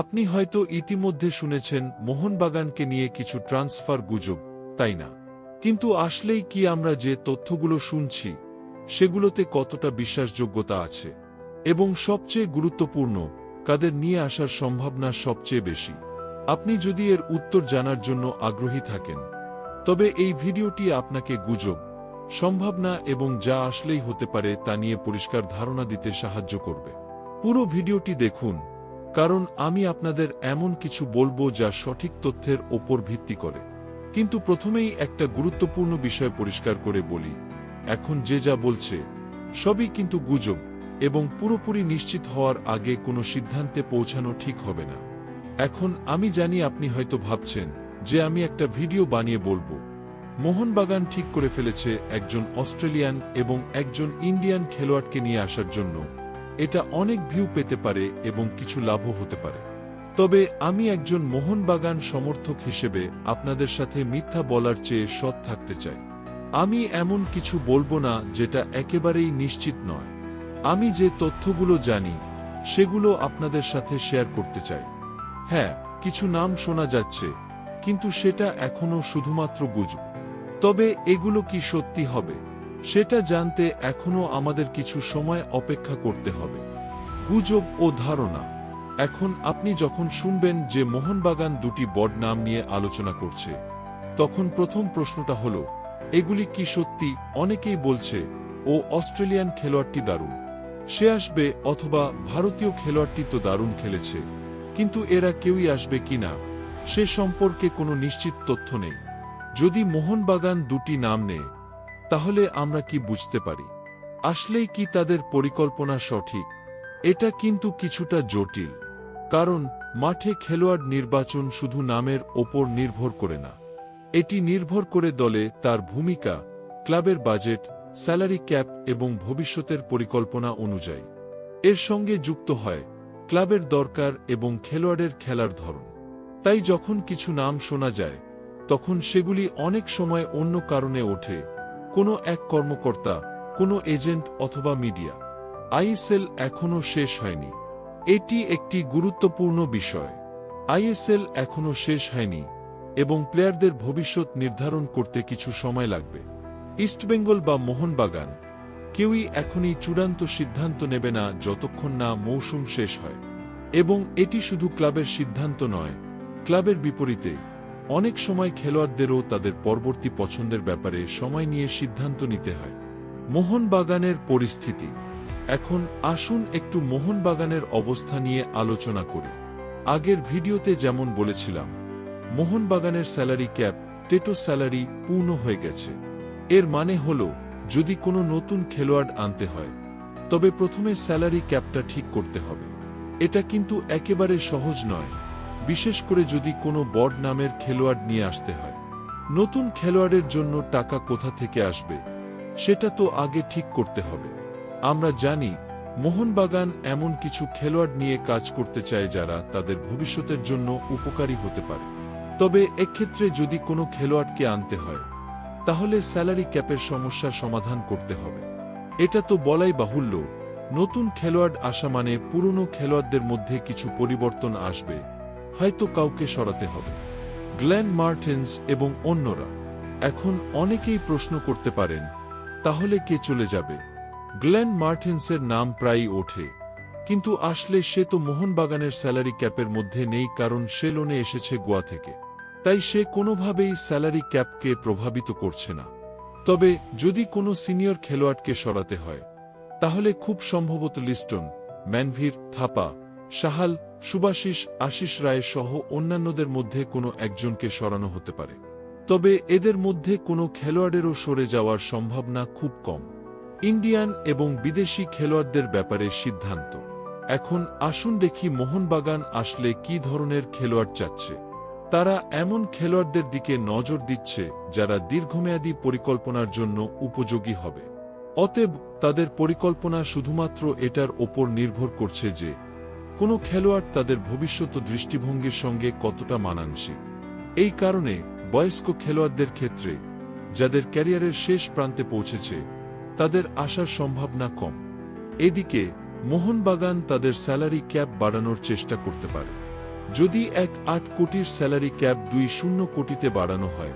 আপনি হয়তো ইতিমধ্যে শুনেছেন মোহনবাগানকে নিয়ে কিছু ট্রান্সফার গুজব, তাই না? কিন্তু আসলেই কি আমরা যে তথ্যগুলো শুনছি সেগুলোতে কতটা বিশ্বাসযোগ্যতা আছে? এবং সবচেয়ে গুরুত্বপূর্ণ, কাদের নিয়ে আসার সম্ভাবনা সবচেয়ে বেশি? আপনি যদি এর উত্তর জানার জন্য আগ্রহী থাকেন, তবে এই ভিডিওটি আপনাকে গুজব, সম্ভাবনা এবং যা আসলেই হতে পারে তা নিয়ে পরিষ্কার ধারণা দিতে সাহায্য করবে। পুরো ভিডিওটি দেখুন, কারণ আমি আপনাদের এমন কিছু বলবো যা সঠিক তথ্যের ওপর ভিত্তি করে। কিন্তু প্রথমেই একটা গুরুত্বপূর্ণ বিষয় পরিষ্কার করে বলি, এখন যে যা বলছে সবই কিন্তু গুজব, এবং পুরোপুরি নিশ্চিত হওয়ার আগে কোনো সিদ্ধান্তে পৌঁছানো ঠিক হবে না। এখন আমি জানি আপনি হয়তো ভাবছেন যে আমি একটা ভিডিও বানিয়ে বলবো মোহনবাগান ঠিক করে ফেলেছে একজন অস্ট্রেলিয়ান এবং একজন ইন্ডিয়ান খেলোয়াড়কে নিয়ে আসার জন্য। এটা অনেক ভিউ পেতে পারে এবং কিছু লাভও হতে পারে। তবে আমি একজন মোহনবাগান সমর্থক হিসেবে আপনাদের সাথে মিথ্যা বলার চেয়ে সৎ থাকতে চাই। আমি এমন কিছু বলবো না যেটা একেবারেই নিশ্চিত নয়। আমি যে তথ্যগুলো জানি সেগুলো আপনাদের সাথে শেয়ার করতে চাই। হ্যাঁ, কিছু নাম শোনা যাচ্ছে, কিন্তু সেটা এখনো শুধুমাত্র গুজব। তবে এগুলো কি সত্যি হবে সেটা জানতে এখনো আমাদের কিছু সময় অপেক্ষা করতে হবে। গুজব ও ধারণা। এখন আপনি যখন শুনবেন যে মোহনবাগান দুটি বড় নাম নিয়ে আলোচনা করছে, তখন প্রথম প্রশ্নটা হলো, এগুলি কি সত্যি? অনেকেই বলছে ও অস্ট্রেলিয়ান খেলোয়াড়টি দারুণ, সে আসবে, অথবা ভারতীয় খেলোয়াড়টি তো দারুণ খেলেছে, কিন্তু এরা কেউই আসবে কিনা সে সম্পর্কে কোনো নিশ্চিত তথ্য নেই। যদি মোহনবাগান দুটি নাম নেয়, তাহলে আমরা কি বুঝতে পারি? আসলেই কি তাদের পরিকল্পনা সঠিক? এটা কিন্তু কিছুটা জটিল, কারণ মাঠে খেলোয়াড় নির্বাচন শুধু নামের ওপর নির্ভর করে না। এটি নির্ভর করে দলে তার ভূমিকা, ক্লাবের বাজেট, স্যালারি ক্যাপ এবং ভবিষ্যতের পরিকল্পনা অনুযায়ী। এর সঙ্গে যুক্ত হয় ক্লাবের দরকার এবং খেলোয়াড়ের খেলার ধরন। তাই যখন কিছু নাম শোনা যায়, তখন সেগুলি অনেক সময় অন্য কারণে ওঠে, কোনো এক কর্মকর্তা, কোনো এজেন্ট অথবা মিডিয়া। আইএসএল এখনও শেষ হয়নি। এটি একটি গুরুত্বপূর্ণ বিষয়। আইএসএল এখনও শেষ হয়নি এবং প্লেয়ারদের ভবিষ্যৎ নির্ধারণ করতে কিছু সময় লাগবে। ইস্টবেঙ্গল বা মোহনবাগান কেউই এখনই চূড়ান্ত সিদ্ধান্ত নেবে না যতক্ষণ না মৌসুম শেষ হয়। এবং এটি শুধু ক্লাবের সিদ্ধান্ত নয়, ক্লাবের বিপরীতে অনেক সময় খেলোয়াড়দেরও তাদের পরবর্তী পছন্দের ব্যাপারে সময় নিয়ে সিদ্ধান্ত নিতে হয়। মোহনবাগানের পরিস্থিতি। এখন আসুন একটু মোহনবাগানের অবস্থা নিয়ে আলোচনা করি। আগের ভিডিওতে যেমন বলেছিলাম, মোহনবাগানের স্যালারি ক্যাপ, টেটো স্যালারি পূর্ণ হয়ে গেছে। এর মানে হল, যদি কোনো নতুন খেলোয়াড় আনতে হয়, তবে প্রথমে স্যালারি ক্যাপটা ঠিক করতে হবে। এটা কিন্তু একেবারে সহজ নয়, বিশেষ করে যদি কোনো বড় নামের খেলোয়াড় নিয়ে আসতে হয়। নতুন খেলোয়াড়ের জন্য টাকা কোথা থেকে আসবে সেটা তো আগে ঠিক করতে হবে। আমরা জানি মোহনবাগান এমন কিছু খেলোয়াড় নিয়ে কাজ করতে চায় যারা তাদের ভবিষ্যতের জন্য উপকারী হতে পারে। তবে এক্ষেত্রে যদি কোনো খেলোয়াড়কে আনতে হয়, তাহলে স্যালারি ক্যাপের সমস্যার সমাধান করতে হবে। এটা তো বলাই বাহুল্য, নতুন খেলোয়াড় আসা মানে পুরনো খেলোয়াড়দের মধ্যে কিছু পরিবর্তন আসবে, হয়তো কাউকে সরাতে হবে। গ্লেন মার্টিন্স এবং অন্যরা। এখন অনেকেই প্রশ্ন করতে পারেন, তাহলে কে চলে যাবে? গ্লেন মার্টিন্সের নাম প্রায়ই ওঠে, কিন্তু আসলে সে তো মোহনবাগানের স্যালারি ক্যাপের মধ্যে নেই, কারণ সে লোনে এসেছে গোয়া থেকে। তাই সে কোনোভাবেই স্যালারি ক্যাপকে প্রভাবিত করছে না। তবে যদি কোনো সিনিয়র খেলোয়াড়কে সরাতে হয়, তাহলে খুব সম্ভবত লিস্টন, ম্যানভির, থাপা, সাহাল, সুভাশিস, আশিস রায় সহ অন্যান্যদের মধ্যে কোনো একজনকে সরানো হতে পারে। তবে এদের মধ্যে কোনো খেলোয়াড়েরও সরে যাওয়ার সম্ভাবনা খুব কম। ইন্ডিয়ান এবং বিদেশি খেলোয়াড়দের ব্যাপারে সিদ্ধান্ত। এখন আসুন দেখি মোহনবাগান আসলে কি ধরনের খেলোয়াড় চাচ্ছে। তারা এমন খেলোয়াড়দের দিকে নজর দিচ্ছে যারা দীর্ঘমেয়াদী পরিকল্পনার জন্য উপযোগী হবে। অতএব তাদের পরিকল্পনা শুধুমাত্র এটার ওপর নির্ভর করছে যে কোনো খেলোয়াড় তাদের ভবিষ্যৎ দৃষ্টিভঙ্গির সঙ্গে কতটা মানানসই। এই কারণে বয়স্ক খেলোয়াড়দের ক্ষেত্রে, যাদের ক্যারিয়ারের শেষ প্রান্তে পৌঁছেছে, তাদের আসার সম্ভাবনা কম। এদিকে মোহনবাগান তাদের স্যালারি ক্যাপ বাড়ানোর চেষ্টা করতে পারে। যদি 1.8 কোটির স্যালারি ক্যাপ 2.0 কোটিতে বাড়ানো হয়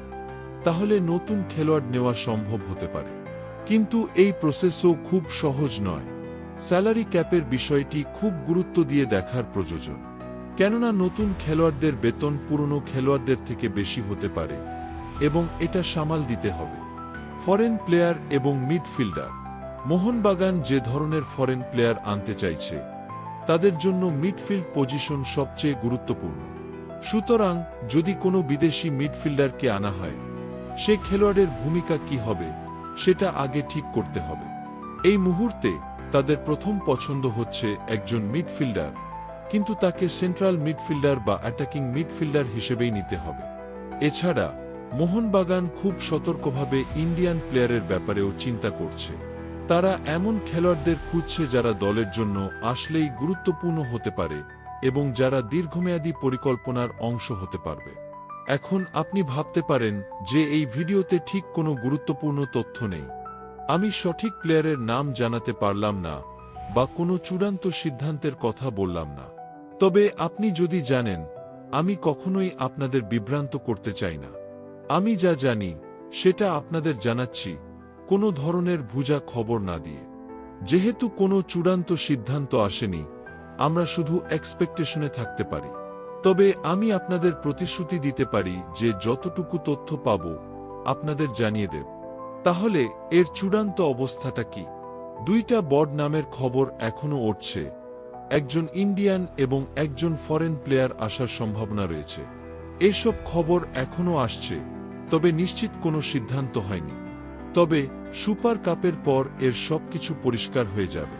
তাহলে নতুন খেলোয়াড় নেওয়া সম্ভব হতে পারে। কিন্তু এই প্রসেসও খুব সহজ নয়। স্যালারি ক্যাপের বিষয়টি খুব গুরুত্ব দিয়ে দেখার প্রয়োজন, কেননা নতুন খেলোয়াড়দের বেতন পুরনো খেলোয়াড়দের থেকে বেশি হতে পারে এবং এটা সামাল দিতে হবে। ফরেন প্লেয়ার এবং মিডফিল্ডার। মোহনবাগান যে ধরনের ফরেন প্লেয়ার আনতে চাইছে তাদের জন্য মিডফিল্ড পজিশন সবচেয়ে গুরুত্বপূর্ণ। সুতরাং যদি কোনো বিদেশি মিডফিল্ডারকে আনা হয়, সে খেলোয়াড়ের ভূমিকা কি হবে সেটা আগে ঠিক করতে হবে। এই মুহূর্তে তাদের প্রথম পছন্দ হচ্ছে একজন মিডফিল্ডার, কিন্তু তাকে সেন্ট্রাল মিডফিল্ডার বা অ্যাটাকিং মিডফিল্ডার হিসেবেই নিতে হবে। এছাড়া মোহনবাগান খুব সতর্কভাবে ইন্ডিয়ান প্লেয়ারের ব্যাপারেও চিন্তা করছে। তারা এমন খেলোয়াড়দের খুঁজছে যারা দলের জন্য আসলেই গুরুত্বপূর্ণ হতে পারে এবং যারা দীর্ঘমেয়াদী পরিকল্পনার অংশ হতে পারবে। এখন আপনি ভাবতে পারেন যে এই ভিডিওতে ঠিক কোনো গুরুত্বপূর্ণ তথ্য নেই, আমি সঠিক প্লেয়ারের নাম জানাতে পারলাম না বা কোনো চূড়ান্ত সিদ্ধান্তের কথা বললাম না। তবে আপনি যদি জানেন, আমি কখনোই আপনাদের বিভ্রান্ত করতে চাই না। আমি যা জানি সেটা আপনাদের জানাচ্ছি, কোনো ধরনের ভুজা খবর না দিয়ে। যেহেতু কোনো চূড়ান্ত সিদ্ধান্ত আসেনি, আমরা শুধু এক্সপেকটেশনে থাকতে পারি। তবে আমি আপনাদের প্রতিশ্রুতি দিতে পারি যে যতটুকু তথ্য পাব আপনাদের জানিয়ে দেব। তাহলে এর চূড়ান্ত অবস্থাটা কি? দুইটা বড় নামের খবর এখনও উঠছে, একজন ইন্ডিয়ান এবং একজন ফরেন প্লেয়ার আসার সম্ভাবনা রয়েছে। এসব খবর এখনও আসছে, তবে নিশ্চিত কোনো সিদ্ধান্ত হয়নি। তবে সুপার কাপের পর এর সবকিছু পরিষ্কার হয়ে যাবে।